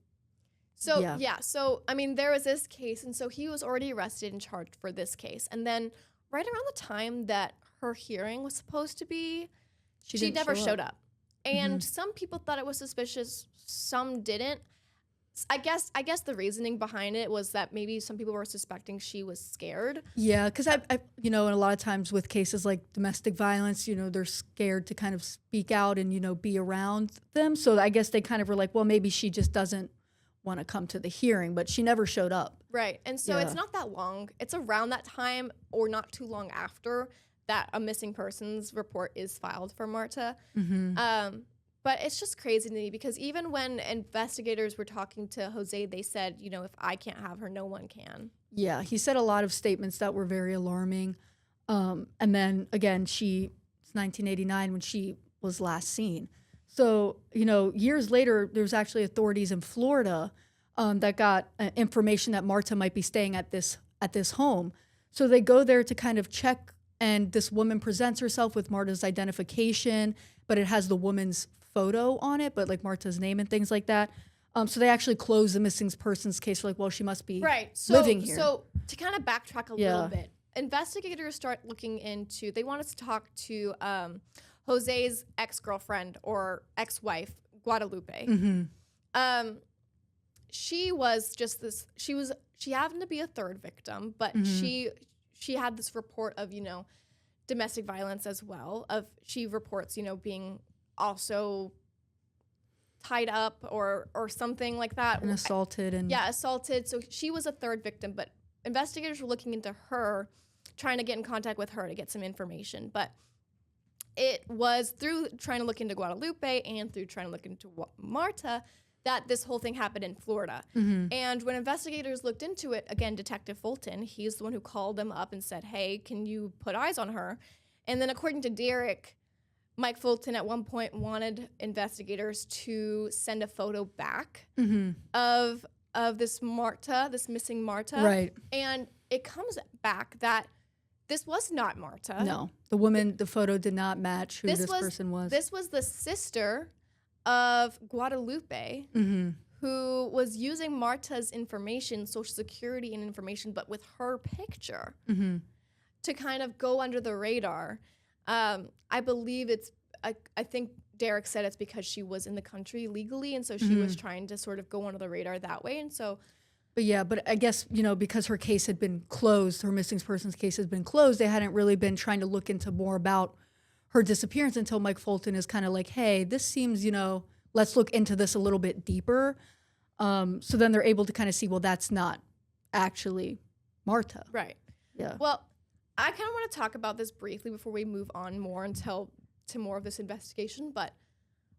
there was this case, and so he was already arrested and charged for this case. And then right around the time that her hearing was supposed to be, she never showed up. And some people thought it was suspicious, some didn't. I guess the reasoning behind it was that maybe some people were suspecting she was scared. Yeah, because I and a lot of times with cases like domestic violence, they're scared to kind of speak out and, be around them. So I guess they kind of were like, well, maybe she just doesn't want to come to the hearing, but she never showed up. Right. And so it's Yeah. not that long. It's around that time or not too long after that a missing persons report is filed for Marta. But it's just crazy to me because even when investigators were talking to Jose, they said, you know, if I can't have her, no one can. Yeah, he said a lot of statements that were very alarming. And then again, it's 1989 when she was last seen. So, you know, years later, there was actually authorities in Florida that got information that Marta might be staying at this home. So they go there to kind of check, and this woman presents herself with Marta's identification, but it has the woman's photo on it, but like Marta's name and things like that. So they actually closed the missing persons case. For like, well, she must be living here. So to kind of backtrack a Yeah. little bit, investigators start looking into, they want us to talk to Jose's ex-girlfriend or ex-wife, Guadalupe. She was just this, she happened to be a third victim, but she had this report of, you know, domestic violence as well. She reports, you know, being also tied up or something like that. And assaulted. And Yeah, assaulted. So she was a third victim, but investigators were looking into her, trying to get in contact with her to get some information. But it was through trying to look into Guadalupe and through trying to look into Marta that this whole thing happened in Florida. And when investigators looked into it, again, Detective Fulton, he's the one who called them up and said, hey, can you put eyes on her? And then according to Derrick, Mike Fulton at one point wanted investigators to send a photo back of this Marta, this missing Marta. Right. And it comes back that this was not Marta. No, the photo did not match who this person was. This was the sister of Guadalupe, who was using Marta's information, social security and information, but with her picture to kind of go under the radar. I believe I think Derrick said it's because she was in the country legally, and so she was trying to sort of go under the radar that way. And so, but I guess, you know, because her case had been closed, her missing persons case had been closed, they hadn't really been trying to look into more about her disappearance until Mike Fulton is kind of like, hey, this seems, you know, let's look into this a little bit deeper. So then they're able to kind of see, well, that's not actually Marta. right. Yeah. Well, I kind of want to talk about this briefly before we move on more to more of this investigation. But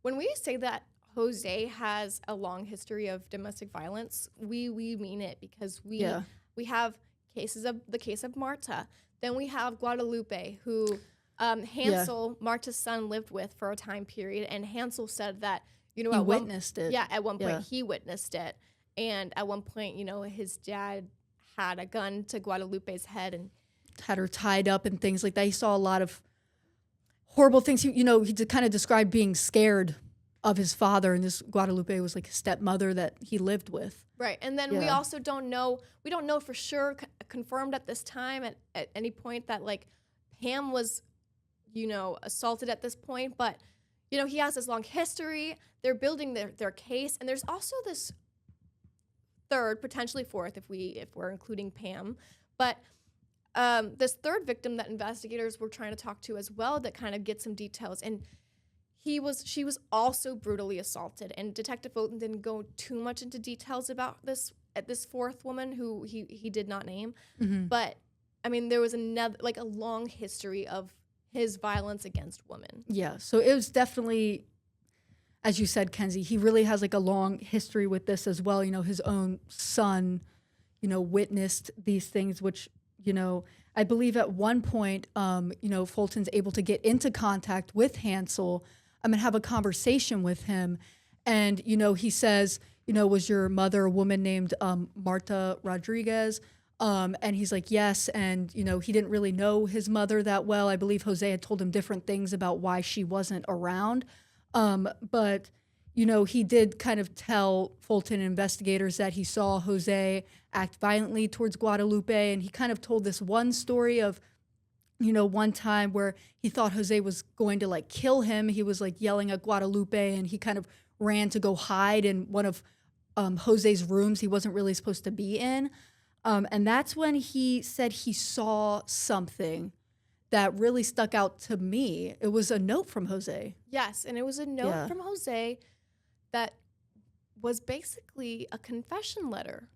when we say that Jose has a long history of domestic violence, we mean it, because we have the case of Marta. Then we have Guadalupe, who Hansel, Marta's son, lived with for a time period, and Hansel said that, you know, He witnessed it. Yeah, at one point Yeah. he witnessed it, and at one point, you know, his dad had a gun to Guadalupe's head and Had her tied up and things like that. He saw a lot of horrible things. He kind of described being scared of his father, and this Guadalupe was like his stepmother that he lived with. right. And then we Yeah. also don't know for sure, confirmed at this time at any point, that like Pam was, you know, assaulted at this point. But, you know, he has this long history. They're building their case. And there's also this third, potentially fourth, if we're including Pam. But this third victim that investigators were trying to talk to as well, that kind of gets some details. And she was also brutally assaulted. And Detective Fulton didn't go too much into details about this fourth woman who he did not name. But I mean, there was a long history of his violence against women. Yeah. So it was definitely, as you said, Kenzie, he really has like a long history with this as well. You know, his own son, you know, witnessed these things, which, you know, I believe at one point, you know, Fulton's able to get into contact with Hansel and have a conversation with him. And, you know, he says, you know, was your mother a woman named Marta Rodriguez? And he's like, yes. And, you know, he didn't really know his mother that well. I believe Jose had told him different things about why she wasn't around. But, you know, he did kind of tell Fulton and investigators that he saw Jose act violently towards Guadalupe. And he kind of told this one story of, you know, one time where he thought Jose was going to like kill him. He was like yelling at Guadalupe, and he kind of ran to go hide in one of Jose's rooms he wasn't really supposed to be in. And that's when he said he saw something that really stuck out to me. It was a note from Jose. Yes, and it was a note from Jose that was basically a confession letter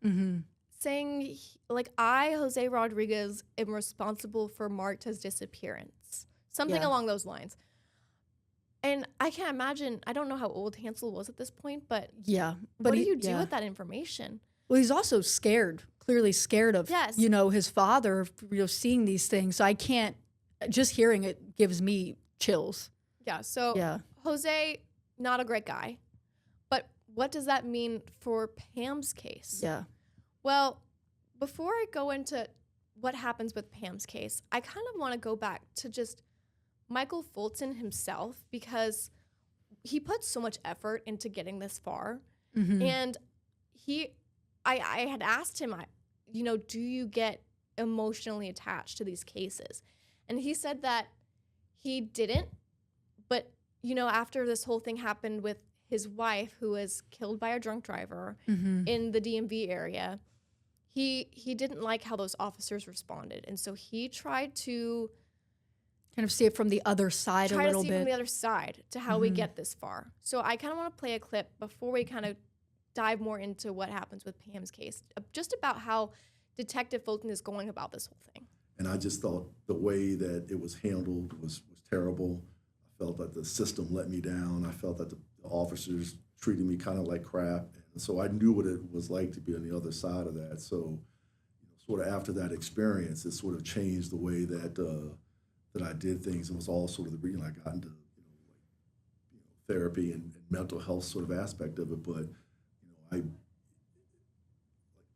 saying, like, I, Jose Rodriguez, am responsible for Marta's disappearance. Something Yeah. along those lines. And I can't imagine, I don't know how old Hansel was at this point, but Yeah. what do he- you do yeah. with that information? Well, he's also scared, clearly scared of, Yes. his father, seeing these things. So I can't, just hearing it gives me chills. Yeah, so Yeah. Jose, not a great guy. But what does that mean for Pam's case? Yeah. Well, before I go into what happens with Pam's case, I kind of want to go back to just Michael Fulton himself, because he put so much effort into getting this far. Mhm. And I had asked him, do you get emotionally attached to these cases? And he said that he didn't, but, after this whole thing happened with his wife, who was killed by a drunk driver Mhm. in the DMV area, he didn't like how those officers responded. And so he tried to Kind of see it from the other side a try to little see bit. from the other side to how we get this far. So I kind of want to play a clip before we kind of dive more into what happens with Pam's case, just about how Detective Fulton is going about this whole thing. And I just thought the way that it was handled was terrible. I felt that the system let me down. I felt that the officers treated me kind of like crap. And so I knew what it was like to be on the other side of that. So sort of after that experience, it sort of changed the way that that I did things. It was all sort of the reason I got into therapy and mental health sort of aspect of it. But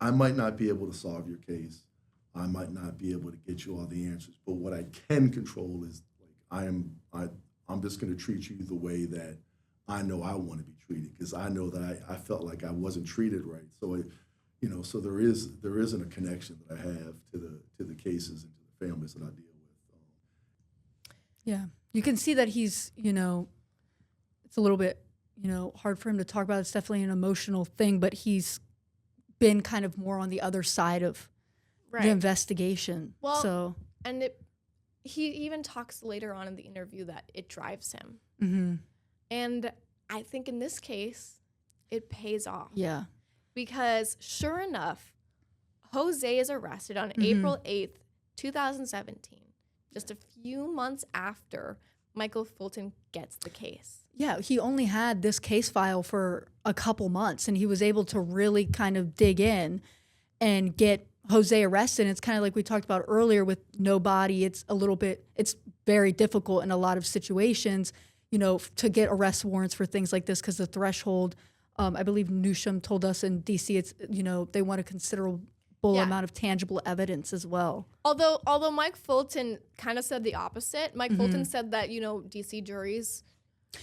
I might not be able to solve your case. I might not be able to get you all the answers. But what I can control is I'm just going to treat you the way that I know I want to be treated, because I know that I felt like I wasn't treated right. So so there isn't a connection that I have to the cases and to the families that I deal with. Yeah. You can see that he's, it's a little bit, hard for him to talk about. It's definitely an emotional thing, but he's been kind of more on the other side of the investigation. Well, so, and he even talks later on in the interview that it drives him. mhm. And I think in this case, it pays off. Yeah. Because sure enough, Jose is arrested on April 8th, 2017, just a few months after Michael Fulton gets the case. Yeah, he only had this case file for a couple months, and he was able to really kind of dig in and get Jose arrested. And it's kind of like we talked about earlier with no body. It's very difficult in a lot of situations, to get arrest warrants for things like this, because the threshold, I believe Newsham told us in DC, it's, they want a considerable amount of tangible evidence as well. Although Mike Fulton kind of said the opposite. Mike Fulton said that, DC juries,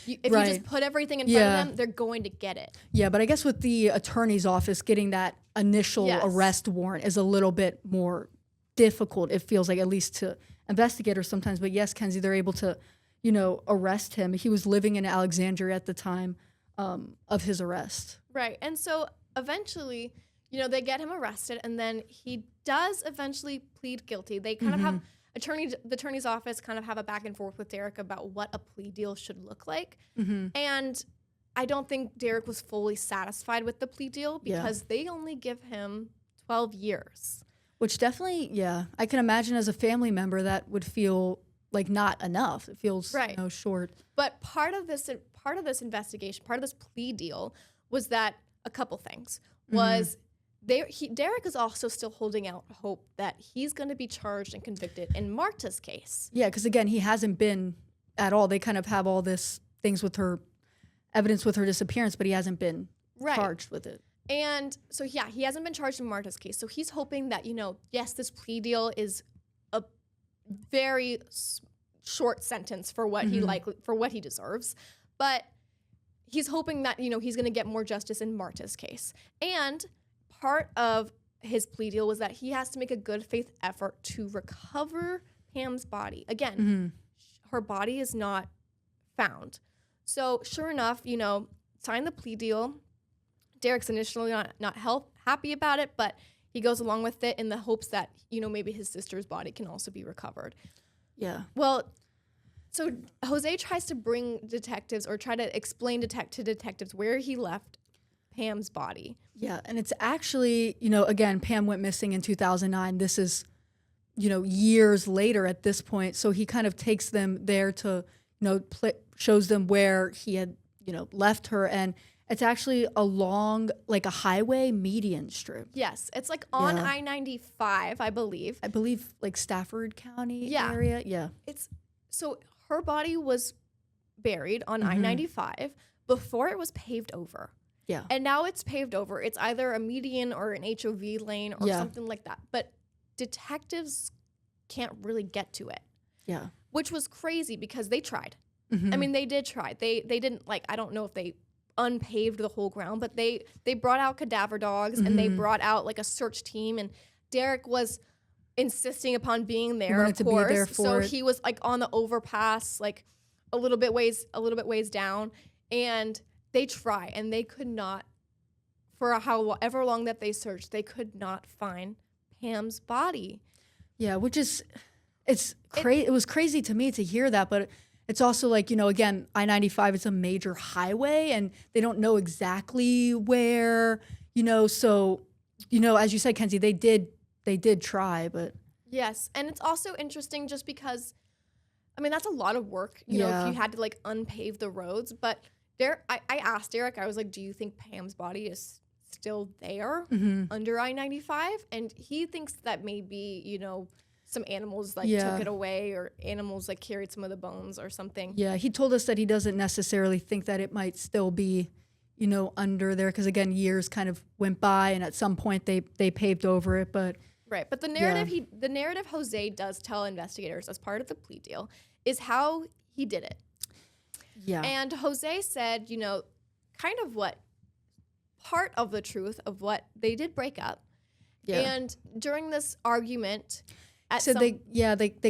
if you just put everything in front of them, they're going to get it. Yeah, but I guess with the attorney's office, getting that initial arrest warrant is a little bit more difficult, it feels like, at least to investigators sometimes. But yes, Kenzie, they're able to, arrest him. He was living in Alexandria at the time of his arrest. Right. And so eventually, they get him arrested, and then he does eventually plead guilty. They kind of have the attorney's office kind of have a back and forth with Derrick about what a plea deal should look like. And I don't think Derrick was fully satisfied with the plea deal, because they only give him 12 years. Which definitely, I can imagine as a family member that would feel like not enough. It feels short. But part of this investigation, part of this plea deal was that a couple things was Derrick is also still holding out hope that he's going to be charged and convicted in Marta's case. Yeah, because again, he hasn't been at all. They kind of have all this things with her, evidence with her disappearance, but he hasn't been charged with it. And so, he hasn't been charged in Marta's case. So he's hoping that, yes, this plea deal is a very short sentence for what he deserves. But he's hoping that, he's going to get more justice in Marta's case. And part of his plea deal was that he has to make a good faith effort to recover Pam's body. Again, her body is not found. So sure enough, sign the plea deal. Derrick's initially not happy about it, but he goes along with it in the hopes that, maybe his sister's body can also be recovered. Yeah. Well, so Jose tries to bring detectives, or try to explain to detectives where he left Pam's body. Yeah, and it's actually, again, Pam went missing in 2009. This is, years later at this point. So he kind of takes them there to, shows them where he had, left her. And it's actually along like a highway median strip. Yes, it's like on Yeah. I-95, I believe. I believe like Stafford County Yeah. area. Yeah. It's so her body was buried on Mm-hmm. I-95 before it was paved over. Yeah. And now it's paved over. It's either a median or an HOV lane or Yeah. something like that. But detectives can't really get to it, Yeah. which was crazy because they tried. Mhm. I mean, they did try. They didn't I don't know if they unpaved the whole ground, but they brought out cadaver dogs and they brought out like a search team, and Derrick was insisting upon being there, wanted of to be course. there for So it. he was like on the overpass, like a little bit ways down, and they try and they could not, for however long that they searched, they could not find Pam's body. Yeah, which is, it was crazy to me to hear that, but it's also like, again, I-95 is a major highway and they don't know exactly where, so, as you said, Kenzie, they did try, but Yes, and it's also interesting just because, I mean, that's a lot of work, if Yeah. you had to like unpave the roads. But I asked Derrick, I was like, do you think Pam's body is still there under I-95? And he thinks that maybe, some animals like Yeah. took it away, or animals like carried some of the bones or something. yeah, he told us that he doesn't necessarily think that it might still be, under there. Cause again, years kind of went by and at some point they paved over it, but Right, but the narrative Jose does tell investigators as part of the plea deal is how he did it. yeah. And Jose said, kind of what part of the truth of what they did break up. Yeah. And during this argument, So they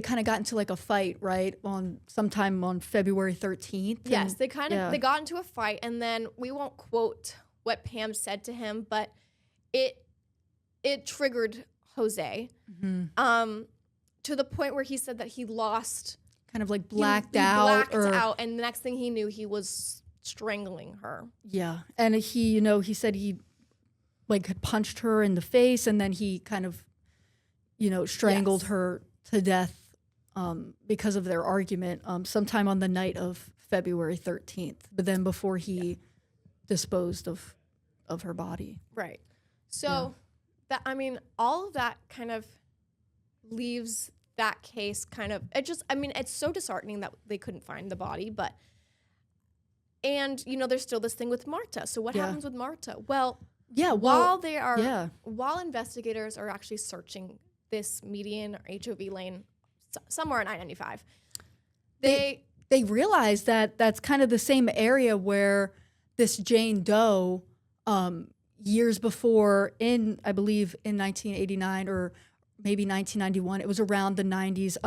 kind of got into like a fight, right? Sometime on February 13th. yes, and- they kind of yeah. they got into a fight, and then we won't quote what Pam said to him, but it triggered Jose, to the point where he said that he lost. kind of like He blacked blacked out. out, and the next thing he knew, he was strangling her. Yeah. And he said he like had punched her in the face and then he kind of, strangled Yes. her to death because of their argument sometime on the night of February 13th. But then before he disposed of her body. Right. So all of that kind of leaves that case kind of, it's so disheartening that they couldn't find the body, and there's still this thing with Marta. So what Yeah. happens with Marta? Well, Yeah. while investigators are actually searching this median or HOV lane somewhere on I-95, they realized that that's kind of the same area where this Jane Doe, years before, I believe in 1989 or maybe 1991, it was around the 90s,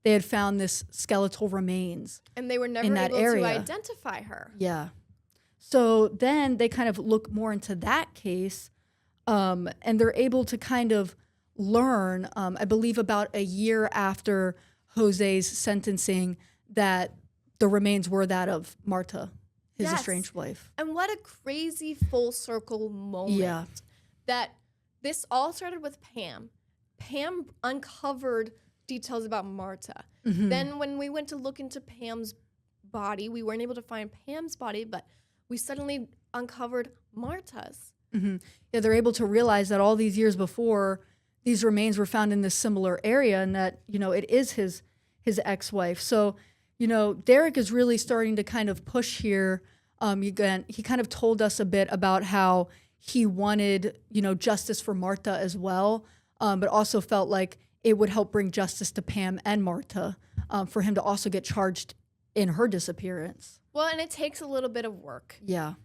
they had found this skeletal remains. and they were never in that able area. to identify her. Yeah. So then they kind of look more into that case, and they're able to kind of learn, I believe about a year after Jose's sentencing, that the remains were that of Marta, his Yes. estranged wife. And what a crazy full circle moment. Yeah. That this all started with Pam. Pam uncovered details about Marta. Mm-hmm. Then when we went to look into Pam's body, we weren't able to find Pam's body, but we suddenly uncovered Marta's. Yeah, they're able to realize that all these years before, these remains were found in this similar area, and that it is his ex-wife. So Derrick is really starting to kind of push here. Again, he kind of told us a bit about how he wanted justice for Marta as well, but also felt like it would help bring justice to Pam and Marta for him to also get charged in her disappearance. Well, and it takes a little bit of work. Yeah.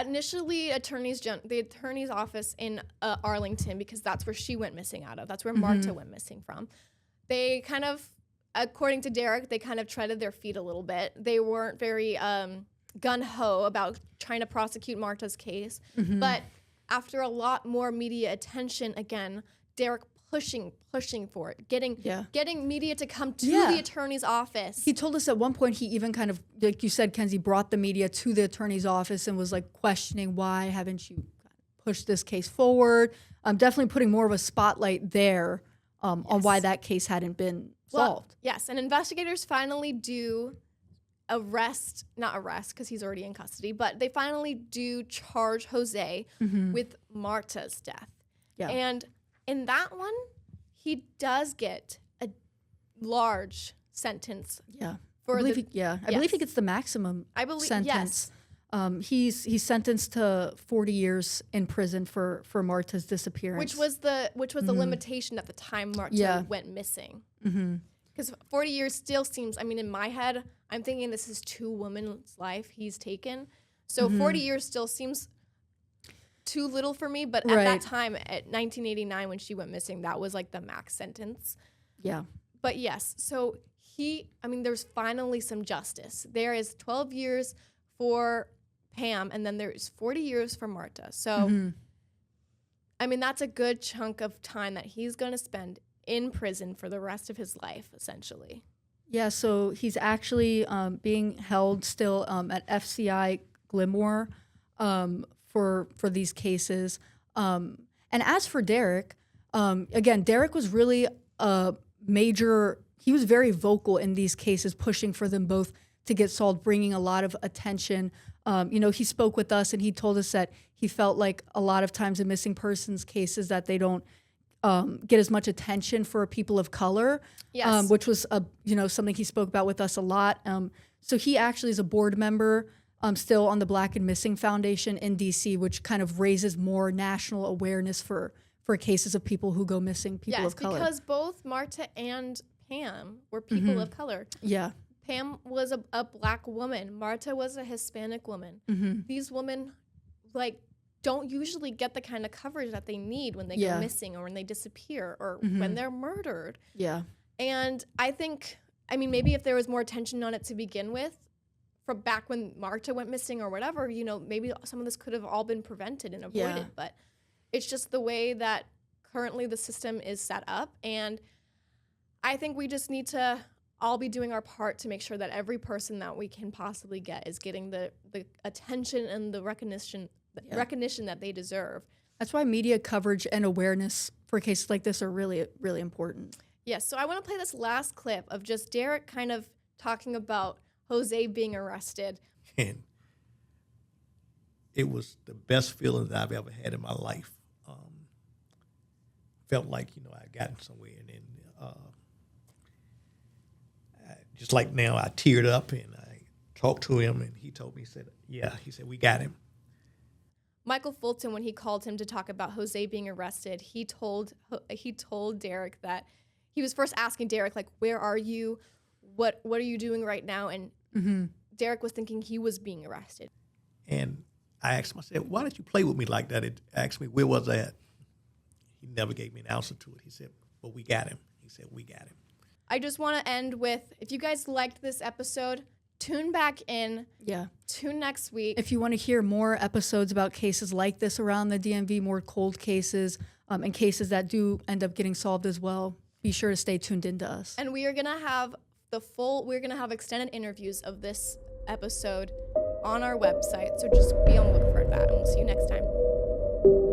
Initially, the attorney's office in Arlington, because that's where she went missing out of. That's where Marta went missing from. They kind of, according to Derrick, they kind of treaded their feet a little bit. They weren't very gung-ho about trying to prosecute Marta's case. But after a lot more media attention, again, Derrick pushing for it, getting media to come to Yeah. the attorney's office. He told us at one point he even kind of, like you said, Kenzie, brought the media to the attorney's office and was like questioning, why haven't you pushed this case forward? Definitely putting more of a spotlight there on why that case hadn't been solved. Yes, and investigators finally do not arrest because he's already in custody, but they finally do charge Jose with Marta's death. Yeah. And in that one, he does get a large sentence. Yeah. For I believe the- I believe he gets the maximum I believe- sentence. He's sentenced to 40 years in prison for Marta's disappearance. Which was the limitation at the time Marta went missing. Because 40 years still seems, I mean, in my head, I'm thinking this is 2 women's life he's taken. So 40 years still seems too little for me. But at that time, at 1989, when she went missing, that was like the max sentence. Yeah. But yes, so there's finally some justice. There is 12 years for Pam, and then there's 40 years for Marta. So, that's a good chunk of time that he's going to spend in prison for the rest of his life, essentially. Yeah, so he's actually being held still at FCI Glenmore for these cases. And as for Derrick, again, Derrick was really a major, he was very vocal in these cases, pushing for them both to get solved, bringing a lot of attention. He spoke with us and he told us that he felt like a lot of times in missing persons cases that they don't get as much attention for people of color, Yes. which was something he spoke about with us a lot. So he actually is a board member still on the Black and Missing Foundation in DC, which kind of raises more national awareness for cases of people who go missing, people of color. Yes, because both Marta and Pam were people of color. Yeah. Pam was a Black woman. Marta was a Hispanic woman. These women, don't usually get the kind of coverage that they need when they go missing or when they disappear or when they're murdered. Yeah. And I think, maybe if there was more attention on it to begin with, from back when Marta went missing or whatever, maybe some of this could have all been prevented and avoided. Yeah. But it's just the way that currently the system is set up. And I think we just need to all be doing our part to make sure that every person that we can possibly get is getting the attention and the recognition that they deserve. That's why media coverage and awareness for cases like this are really, really important. Yes, so I want to play this last clip of just Derrick kind of talking about Jose being arrested. And it was the best feeling that I've ever had in my life. Felt like, I gotten somewhere. And then just like now, I teared up and I talked to him and he told me, he said, we got him. Michael Fulton, when he called him to talk about Jose being arrested, he told Derrick that he was first asking Derrick, where are you? What are you doing right now? And Derrick was thinking he was being arrested. And I asked him, I said, why did you play with me like that? It asked me, where was I at? He never gave me an answer to it. He said, well, we got him. He said, we got him. I just want to end with, if you guys liked this episode, tune back in. Yeah. Tune next week. If you want to hear more episodes about cases like this around the DMV, more cold cases, and cases that do end up getting solved as well, be sure to stay tuned into us. And we are going to have extended interviews of this episode on our website. So just be on the look for that, and we'll see you next time.